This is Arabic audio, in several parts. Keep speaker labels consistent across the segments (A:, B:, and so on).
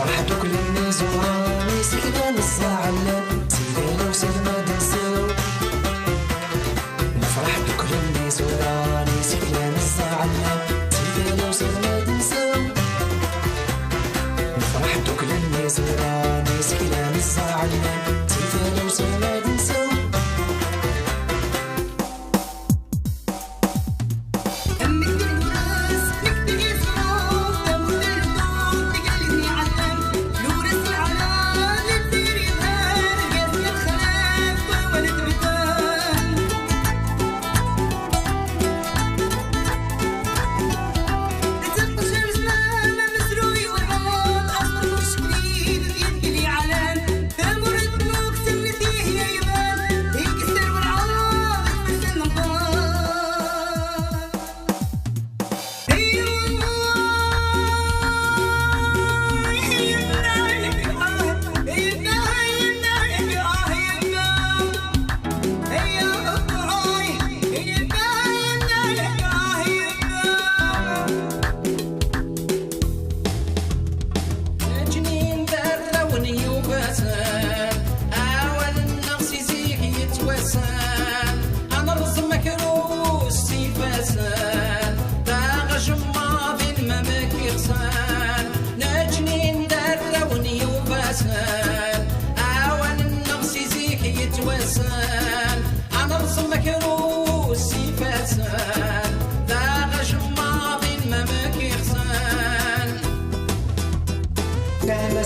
A: فرحة كل الناس وراني سكنة نزعلان سيدي لو سلمى دنسو نفرح بكل الناس وراني سكنة نزعلان سيدي لو سلمى دنسو نفرح بكل الناس وراني سكنة نزعلان سيدي لو سلمى دنسو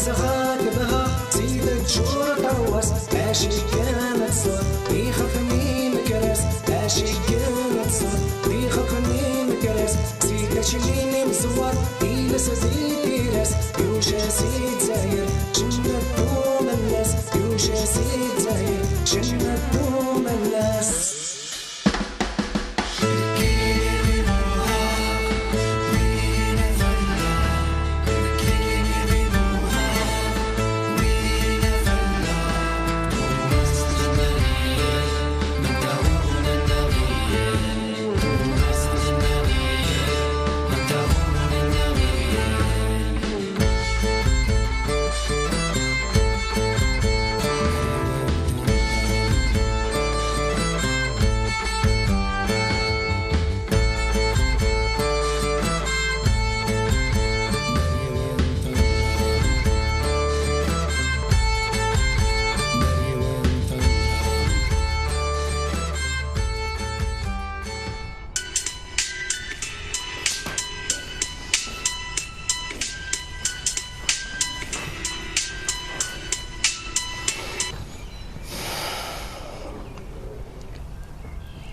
A: سخاكبها سيدك شور طوس ماشي كانت صار بيخافني مكرس ماشي كانت صار بيخافني مكرس سيدك شليني مصور إيلس زيد راس يوشا سيد زاير شنة دوم الناس يوشا سيد زاير شنة دوم الناس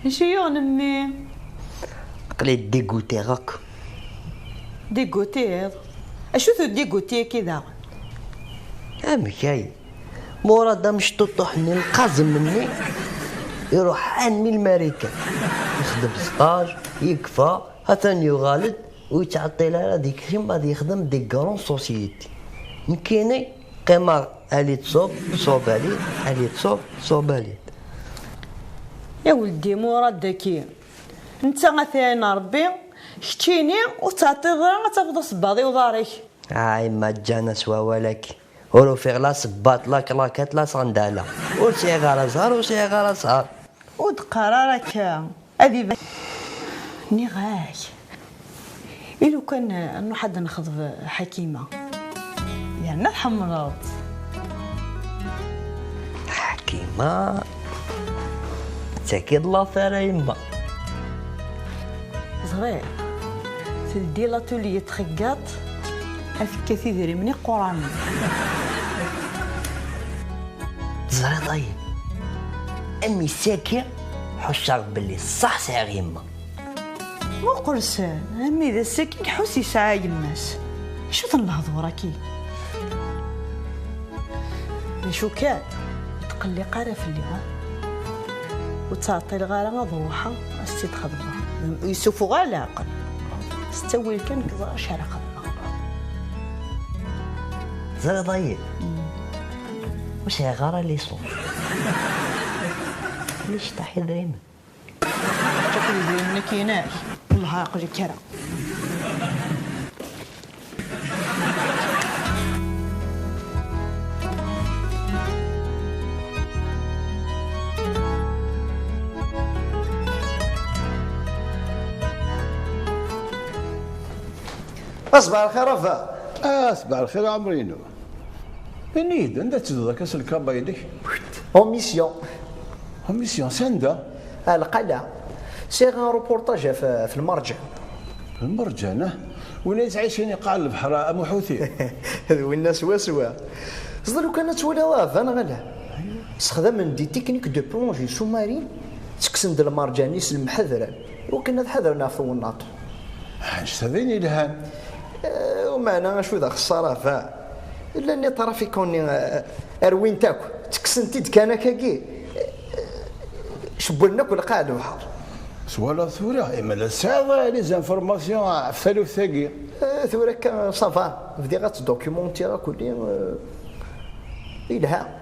B: شيون امي؟
C: قلت ديغوتي غاك
B: ديغوتي اشو ديغوتي كذا
C: كاي مورا دا مشطوطوحني القازم مني يروح عني الماريكان يخدم ستاج يكفى ثاني يغالد ويتعطي لها هذيك كيما غادي يخدم دي كرون سوسيتي مكيني قيمة علي تصوب صوبالي علي تصوب صوبالي
B: يا ولدي مراد داكي انت غثاين ربي شتيني وتعطي غير تاخذ صباطي وضاريك
C: ما جانا سوا ولك ولو في غلا صباط لا كلاكات لا صندالة وسي غالا صغار وسي غالا صغار
B: ود قرارك هذه ني غاي إلو كان انه حد نخذ حكيمه يعني حمرات
C: حكيمه تاكيد لا فارا يما
B: صغير تدي لاتولي تخقاط افكا تيدري مني قران
C: زهري طيب امي ساكيه حشاق باللي صح ساعه يما
B: مو قرصان امي اذا ساكن حسي ساعه يماس شو تنهض وراكي شو كان تقلي قاره في اللي وتعطي الغاله ضروحه السيد خضبه يسوفوا غير العقل استوي كان كذا شحال خضبه
C: زهري طيب واش هي غاره لي صوف ليش تحي دريمه
B: تاكل دريمه كايناش والله عاقل كرا
D: اصبح الخير افا.
E: صباح الخير عمرينو. بنيد انت تزود كاس الكابا يديك.
D: اون ميسيون.
E: اون ميسيون سندا.
D: القلعه. سي ان روبورتاج في المرجع.
E: في المرجانه وين تعيشين قاع البحر ام حوثي.
D: هذو الناس سوا. صدق لو كانت تولي ضاف انا غلا. استخدام دي تكنيك دو بلونجي سو مارين تكسند المرجانيس المحذره وكنا حذرنا في الناط.
E: شتذيني لهان.
D: ومعنا شو ذا خساره فا الا اني طرا في كوني اروين تاكو تكسنتي كان كاكي شبولنا كل قاعد البحر
E: سوالا ثورة اما لا ساعة لي زانفورماسيون في ثالث ثاقي.
D: ثورة كان صافا بدي غاتدوكيمونتي راه كلي يلها.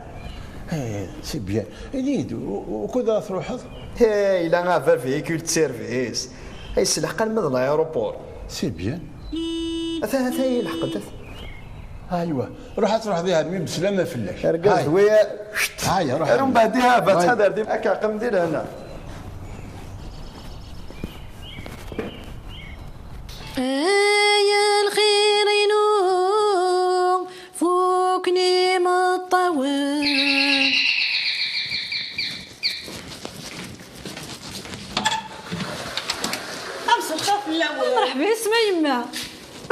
E: سي بيان نيد وكذا تروحض.
D: الا غافر فيكول سيرفيس هاي السلحقه المذ الايروبور.
E: سي بيان.
D: هذا هي الحق.
E: ايوا روح تروح ذيها مين بسلامه فلاش.
D: رقص ويا
E: هاي روح.
D: من بعدها بتحضر ديك هكا قم دير هنا.
F: يا الخير ينور فوقني مطول.
B: امس الخوف الاول.
F: مرحبا اسمع يما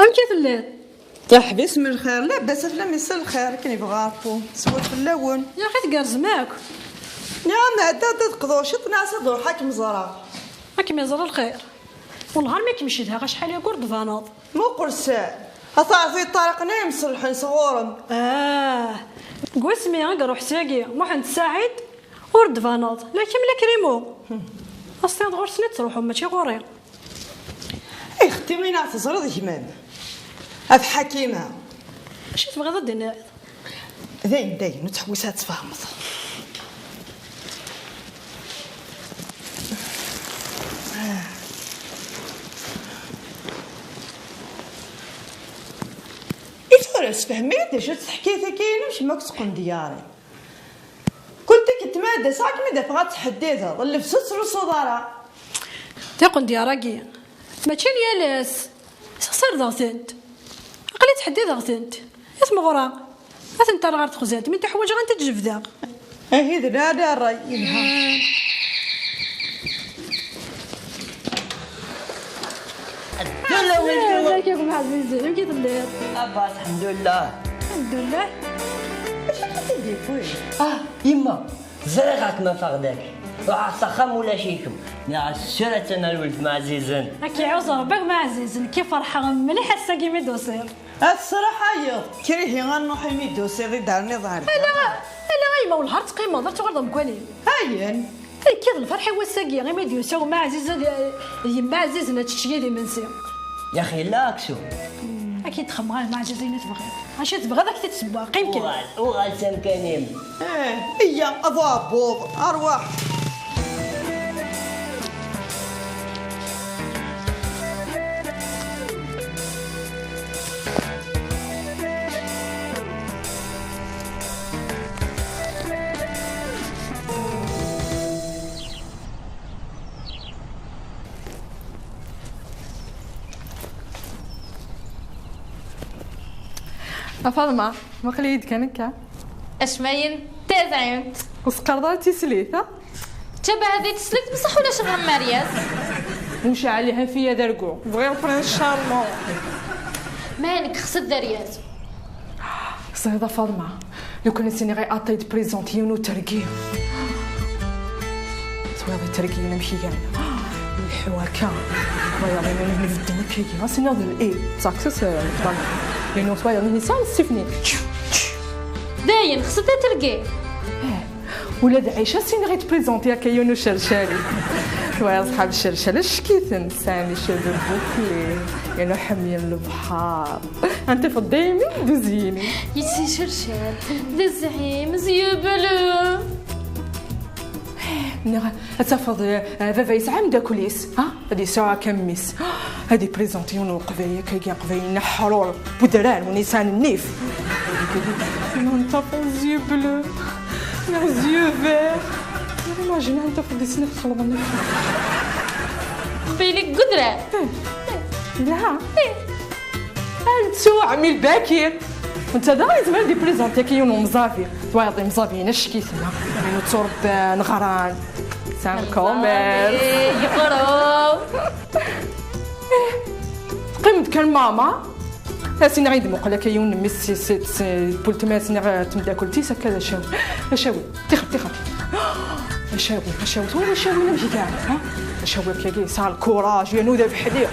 F: ام كيف الليل؟
B: مرحبا اسم الخير لاباس فلان يسال الخير كان يبغى عرفو سوات في اللون.
F: يا اخي تقرز معاك.
B: يا عاد تقضوا شط ناس ضحك مزرعه.
F: راك مازال الخير والله ما كيمشي لها شحال يقول دفاناض.
B: مو قرصان اطاعتي الطريق نايم صلحين صغورم.
F: قول سمي روح ساقي محمد سعيد ورد فاناض لكن ملا كريمو اصلا غور سنت تروحوا ماشي غوري.
B: اي اختي وين تزرد كمان اف حكيمه
F: اش تبغي ضد الناس
B: داين نتحوسها تفهمت. إيش فهميت اش حكيتها كاين مش ماك تقن دياري. قلت لك تمادى ساعك ماذا بغات تحديتها ظل في سسر الصدارة.
F: تقن دياراكي ماشي يالاس صير ضغطنت قلت تحدي ضغطنت اسم غرا انت راه تخزات من تحوج غنت تجفدا.
B: هذا لا الراي لها.
F: لا كيف عزيزي يمكن تبدا
C: لاباس الحمد لله.
F: الحمد لله.
B: اش كدير فوي؟
C: يما زريغك ما فقدك روح سخم ولا شيكم يا السيرة انا الولد مع عزيزن.
F: راكي عاوز ربك مع عزيزن كيف فرحه مليح هسا كيما دوسير.
B: الصراحة يا كريهي غنروح يميدو سيري دارني ظهري.
F: لا غيما والهار تقيمه درت غير مكاني.
B: هاين
F: كيف الفرح هو الساقي غير ما يديوسو مع عزيزن يما عزيزن تشتي لي منسي.
C: يا اخي لا اكسو
F: اكيد تخمغان مع عزيزين تبغي اش تبغى داك تتسبا قيم كده
C: وغال سمكانيم.
B: هي اضابوض ارواح.
G: فاطمة ما قليد كانك
H: اشماين تازعينت
G: وسقرضاتي سليثة
H: تبع هذه تسليت بصح ولا شغل مرياس
G: وش عليها فيا درقو بغير برنس شارمون
H: مالك خصت دريات
G: صيدا فاطمة لو كان سيني غير اطيد بريزونتيونو ترقي صوابي ترقي نمشي كاع الحواكا ويا راني نفدم كيكي سيني هذا الاي ساكسس لانه صويا نسان السفني
H: داين خصتها ترقي
G: ولاد عيشه سيني غير تبريزونتي هكا يونو شرشالي ويا صحاب الشرشالة شكيتن سامي شادو بوكلي يعني حاميين البحر انت في الدايمي دوزيني
H: يسي شرشال دزعيم زيوبلو
G: تفض فافا يسعى داكوليس هادي ساعه كميس هادي بريزونتيون وقفايه كاين قفايه نحرور بودران ونيسان النيف انت فوزي بلو يا زيو فير imagine انت في السنه تخلطني
H: بيلك قدره
G: لا انتو عمي الباكر وانت دابا زمان دي بريزونتي كيونو مزافي تواضي مزافيين اش كيسمى يعني تربان غران سان كوميرس
H: يقرو
G: قيمت كان ماما سيني غيد مقلا كيون ميسي سيت بولت سيني تمداكل تيسا كذا شاوي تخف شاوي ولا شاوي نمشي كاع ها شاوي كي سال الكوراج يا نوذا بحدي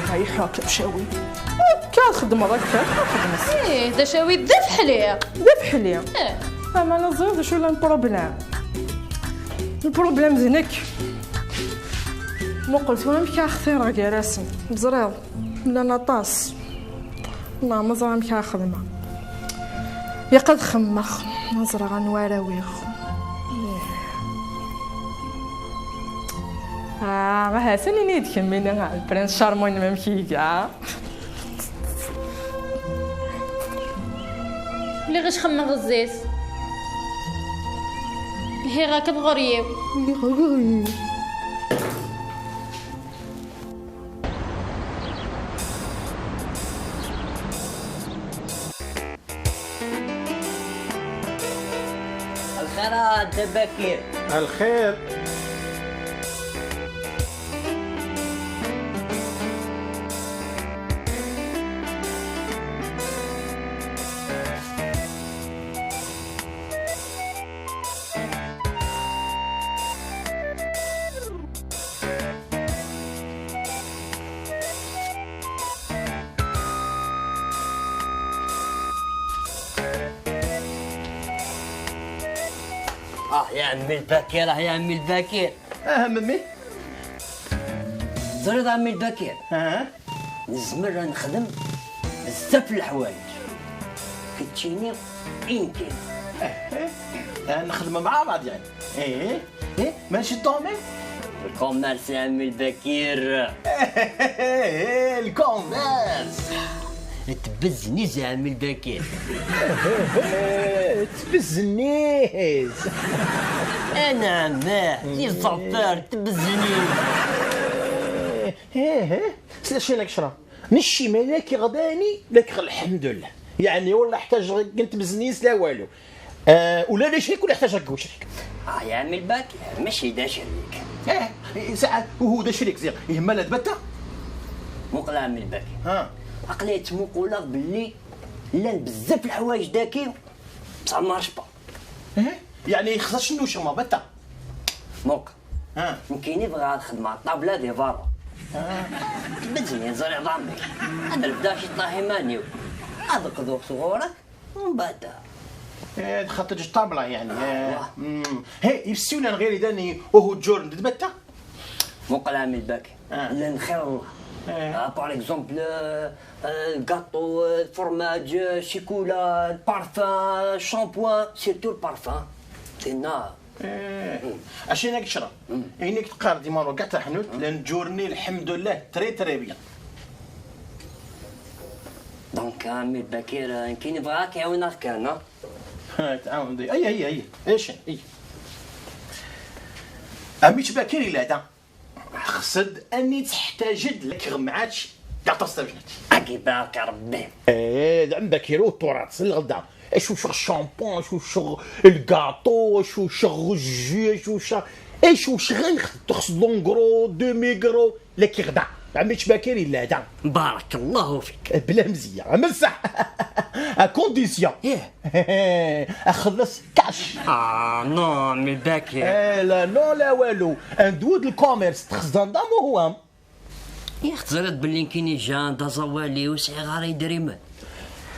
G: هاي حاكم شاوي كان خدم هذاك كان خدم
H: دا شاوي ذف حليه
G: ذف حليه اما انا زيد شو البروبليم زينك مو قلت وانا مكا خثيره كاع راسم بزريض لا نطاس لا مزرعه مكا خدمه يا قد خمخ مزرعه نواراويخ ما هاسني نيد كمينا البرنس شارمون ما مشي كاع
H: اللي غش خمم غزيت هي راكب غريب
C: الخير انت بكير.
E: الخير.
C: يا عمي الباكر يا عمي الباكر.
E: ممي
C: زريد عمي الباكر. نزمر نخدم بزاف الحوايج كتجيني يمكن
E: نخدم مع بعض يعني. ايه ماشي الدومين
C: الكوميرس يا عمي الباكر.
E: الكوميرس
C: تبزنيز يا عمي الباكر.
E: تبزنيز
C: انا عماه يصفر تبزنيز.
E: سلاش لك شرا نشي مالك غداني لك الحمد لله يعني ولا احتاج كنت بزنيس لا والو. ولا لا شريك ولا احتاج لك شريك.
C: يا عمي الباكر ماشي دا شريك.
E: ساعات وهو دا شريك زين يهمل البته
C: مقلا عمي الباكر. عقليت مقوله باللي لا بزاف الحوايج داكي بصح ما عرفش با.
E: يعني خصها شنو شوما بتا
C: موك يمكن يبغى الخدمه على الطابله دي فارا. بدني نزرع ضامي هذا البدا شي طاهي مانيو هذاك ذوق صغورك ومن بعد
E: خاطر الطابله يعني. هي يفسيونا غير داني وهو الجور ندبتا
C: مقلا عمي الباكر. لا نخير الله. باغ اكزومبل الكاطو الفرماج شيكولا البارفان شامبوان سيرتو البارفان تينا.
E: اشي ناك شرا عينيك تقار ديما رو كاع تحنوت لان جورني الحمد لله تري بيان.
C: دونك عمي الباكر يمكن يبغاك يعاونك كان
E: تعاون دي هي ايش هي عميت باكر لا دا خصد اني تحتاج لك غمعاتش كاع تصاوجناتي
C: عقباك ربي.
E: عم باكر وطورات الغدا اشو شغل الشامبون اشو شغل الكاطو اشو شغل الجو اشو شغل تخص لونغرو دومي كرو لك غدا عميت باكر لا دا.
C: بارك الله فيك.
E: بلا مزيه عمل صح كونديسيون اخلص كاش.
C: نو عمي الباكر.
E: لا نو لا والو ندود الكوميرس تخزن دامو هو
C: يختزرت باللي كاين جان دا زوالي وسعي غاري دريمان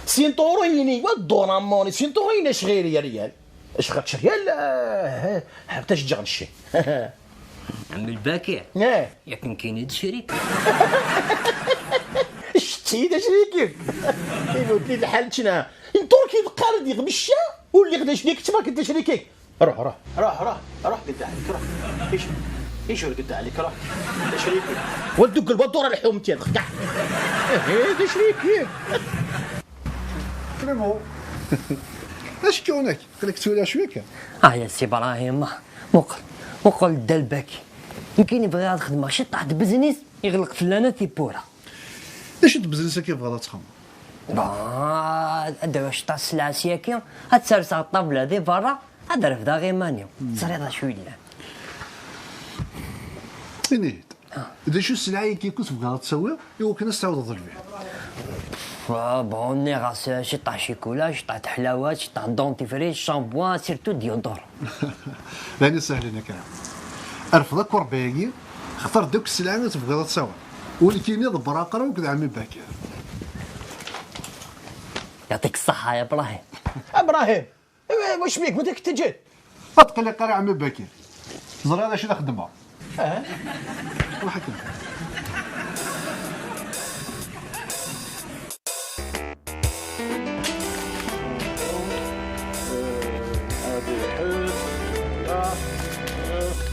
E: سينطوريني ودوراموني سينطوريني اش غير يا ريال اش غاتش ريال حتى شجع نشي.
C: عمي الباكر ياك كاين هاد الشريك
E: شتي دا شريكك قلت لي الحال شنا نتركي القارد يغمشا واللي غدا شريك تما كنت شريكك. روح قد عليك روح ايش قد عليك روح شريكك ولدك البطوره الحوم تاعك كاع هذا شريكك.
I: فريمون اش كونك خليك تولى شويك.
C: يا سي ابراهيم مقل دلباكي يمكن يبغي هاد الخدمه شي طاح بزنيس يغلق فلانه تيبورا.
I: اش تبزنسك كيف غلط تخمم
C: ادير شطا السلعه سياكي هتسرس على الطابله ذي برا هدر في داغي مانيو تصريضه شويه
I: نيت اذا شو السلعه كي كنت بغا تسوي يمكن تعاود تضرب بها
C: بوني غاس شي طاح شيكولا شي طاح حلاوات شي طاح دونتيفريش شامبوان سيرتو ديودور
I: راني سهل هنا كلام ارفضك ورباكي اختار دوك السلعه اللي تبغى تسوي ولكن يضبر اقرا وكذا عمي باكر.
C: يعطيك الصحه يا ابراهيم.
E: ابراهيم واش بيك بدك تجي
I: فتقلي قرا عمي باكر زري هذا شي اللي خدمها روح هكا.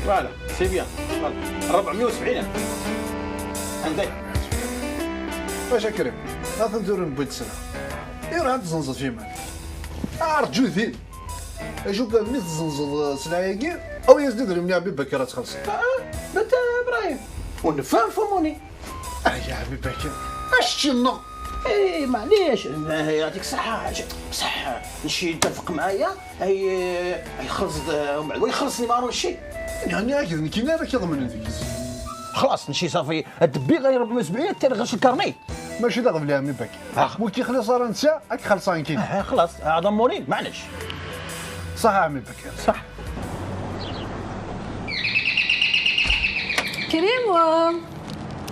E: فوالا سي بيان 470 عندك
I: واش كريم هذا نديرو نبيض السلعه ايوا هاد تزنزط في مالك رجو ذي اشوف ملي تزنزط سلعه او يزيد لي من عبي بكره تخلص
E: بنت ابراهيم ونفهم فهموني
I: يا حبيبي بكر اش النق
E: اي معليش يعطيك الصحة بصح نمشي يتفق معايا هي يخلص ويخلصني ما عرف شي
I: يعني هكذا كاين راك يضمن هذيك
E: خلاص نمشي صافي الدبي غير 470 تلغش الكارني
I: ماشي داغ بلا عمي بكر ولكن خلي صار انت راك خلصان كاين
E: خلاص ضموني معليش
I: صح عمي بكر
E: صح
F: كريم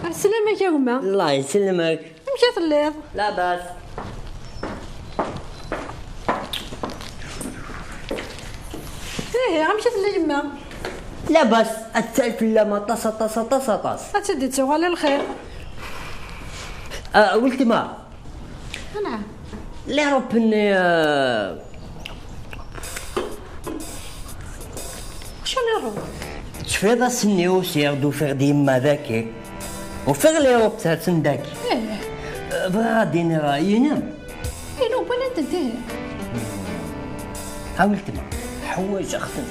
F: السلامة يا هما.
C: الله يسلمك.
F: مشيت الليض.
C: لا باس.
F: مشيت ليما.
C: لا باس التالف لا ما طاس
F: أتدي تسوغالي الخير.
C: ولتي ما.
F: نعم.
C: لا ربني
F: شو اللي روح؟
C: شفيض السني وسيردو فيغ ديما ذاكي وفيغ لي روبتها تنداكي غادي ينام
F: لو بلا انت
C: حاولت ما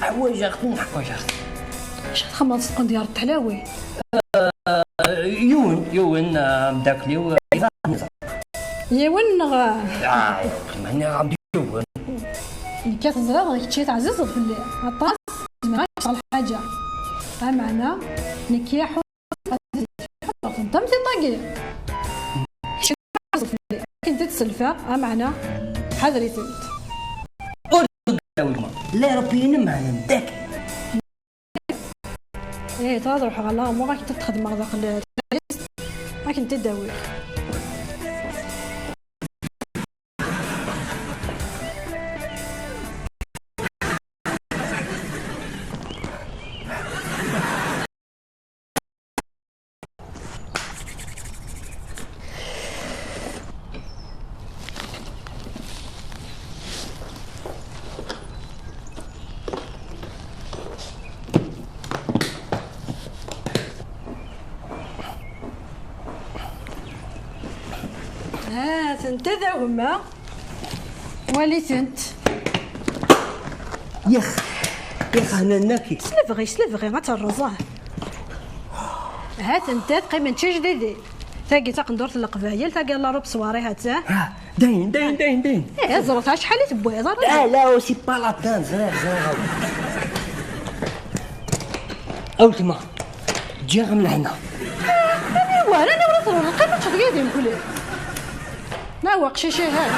C: حوايج اختن
F: اش تخمم صدق ديال التحلاوي
C: يون مداكلي
F: يون
C: ماني غادي يون
F: كي تزرع غير تشي تعزز في الليل عطاس ما شغل حاجه ها معنا نكيحو انت متي طاقي كنت تسلفه ها معنا حذري تنت
C: لا ربي ينم على نداك
F: تروح غلا مو راك تخدم هذاك راك انت تداوي انت ذا هما وليت انت
C: يخ انا ناكي
F: سلفغي ما ترزاه هات انت تقيم تشي جديدي تاقي تقندور القبايل تاقي لا روب صواري هات
C: داين
F: زرتها شحال تبوي زرت
C: لا سي با لا بان زرير اوتما جي من هنا
F: انا ولا تروح قيمه تغيدي نقول لا وقشي شي هاد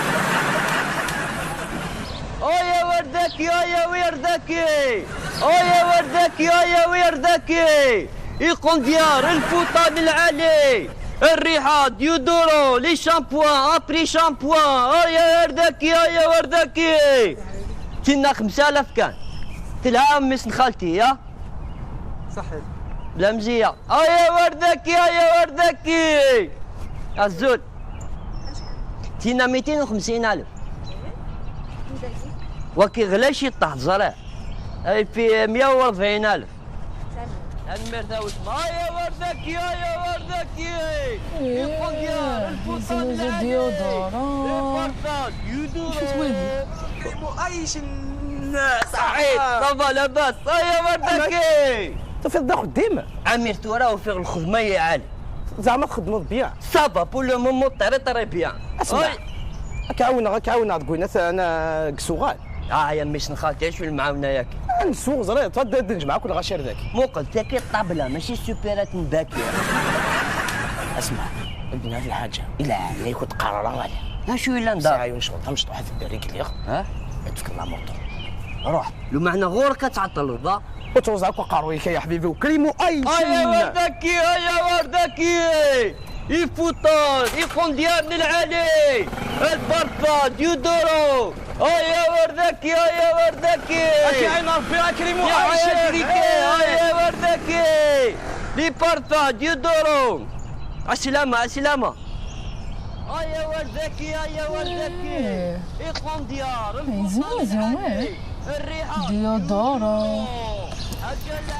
C: يا وردكي يقوم ديار الفوطان العالي الريحات يدورو لي شامبوان ابري شامبوان يا وردكي كنا 5000 كان تلعب مسن خالتي يا صحيح بلا مزيه يا وردكي الزود تينا 250,000 وكي غلاش يطيح الزرع هاي في 140,000 المرتاوش يا وردكي يقول ديال الفوطان الديودور عايش الناس صحيح صافا لاباس يا وردكي
E: تفيض داخل ديما
C: عمير توراه وفيغ الخدمه يا عالي
E: زعما تخدموا بيان
C: صافا بور لو مومون طري بيان
E: اسمع
J: كعاونا تقولنا انا كسوغال
C: يا مش نخاطيش في المعاونه ياك
J: نسوق زريط تبدا نجمع كل غاشير ذاك
C: مو قلت لك الطابله ماشي سوبيرات باكيه.
J: اسمع عندنا في الحاجه الا عليك وتقرر ولا
C: شو الا ندار
J: ساعه ونشوط مش واحد الدريك اللي
C: ها
J: تفك الله موطور
C: روح لو معنا غور كتعطل ضا
J: وتوزعك وقارويك يا حبيبي وكريمو اي
C: يا وردكي يا وردكي يفوتون يقونديار من العالي البرفا ديودورو يا وردكي يا وردكي
J: اكي عين ربي يا كريمو
C: يا وردكي لي بارفا ديودورو السلامة السلامة يا وردكي يا وردكي يقونديار
G: زوين ديودورو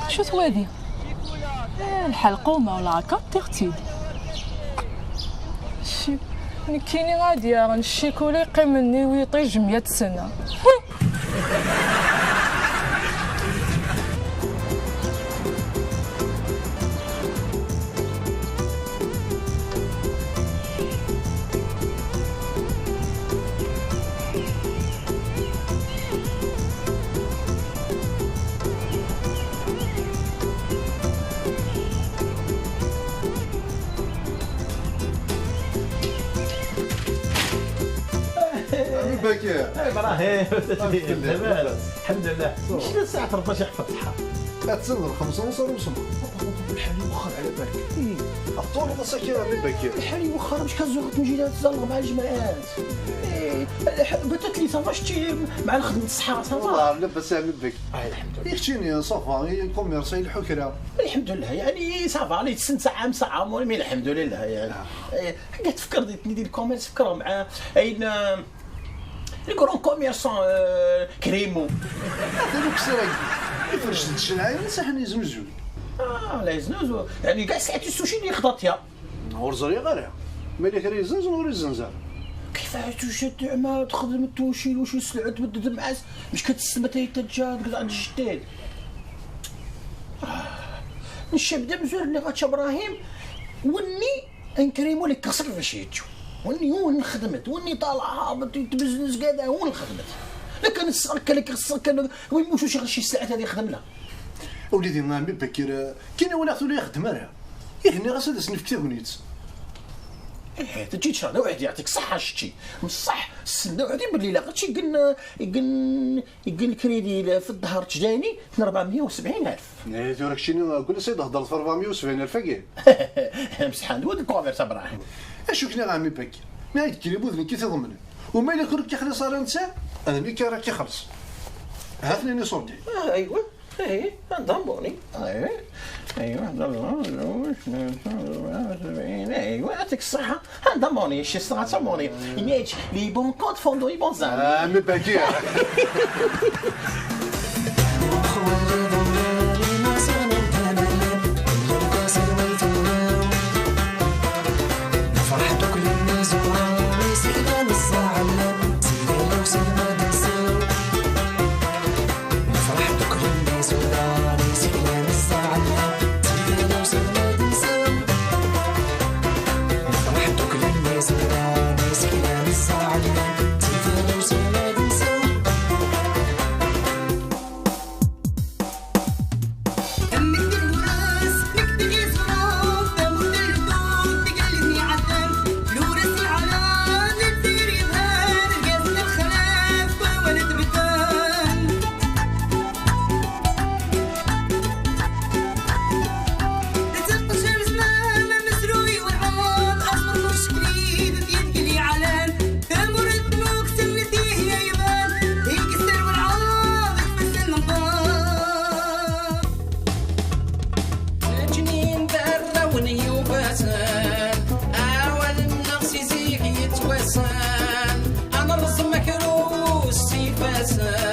G: شو هذه الحلقومه ولا هكا تغتيل شي كاينين غادي الشيكولا يقيمني ويطيج 100 سنه
I: باكي
E: ابراهيم الحمد لله شنو الساعه 13 فتحها
I: تسنى 5 ونص ونص
E: الحالي وخر على بالك
I: الطول مساكين من باكي
E: الحالي وخر مش كنزوق تمجي تزلق مع الجماعات باتت لي صافا شتي مع الخدمه الصحه صافا
I: لاباس على باك
E: الحمد لله
I: يختيني صافا كوميرسي الحكره
E: الحمد لله يعني صافا لي تسن ساعه ساعه المهم الحمد لله يعني حكا تفكر ندير الكوميرس فكر مع اين لي كورون كوميرسون كريمو
I: هذوك السراقي يفرش الشنعايه نسحني زوزو
E: لا يزنوزو يعني كاع ساعات السوشي اللي خضرتها
I: نهار زري غير مالك راه يزنز نهار الزنزار
E: كيفاش توشي ما تخدم التوشي وش السلعه تبدد معاس مش كتسمى حتى تجاد عند الجداد الشاب دا مزور اللي غاتشا ابراهيم وني انكريمو لك كسر فاش يجو وني هو نخدمت وني طالع هابط يتبزنز كذا هو نخدمت لكن السركه لك السركه ويموشو شي سلعه هذه يخدم لها
I: وليدي ما عمي بكير كاين ولا خصو يخدم راه يغني غاس هذا سنف كتابونيت
E: تجي تشرا واحد يعطيك صحه شتي بصح السنه وعدي باللي لا غاتشي يقن الكريدي في الظهر تجاني 470,000
I: نيت راك شي نقول سيدي هضرت في 470,000 كاين
E: مسح ندود الكونفيرس ابراهيم
I: اشو كنا عمي بكير ما يدير بوذني كي تضمن وما الا كنت كيخلي صار انت انا اللي كي راه كيخلص هاتني صوتي
E: ايوا ايه ضمبوني ايوا ايوا يعطيك الصحة ضموني شي الصحة ضموني ينيتش لي بون كونت فوندو لي بون زام
I: مي باكي
A: أنا الرسم مكروس سيفاسان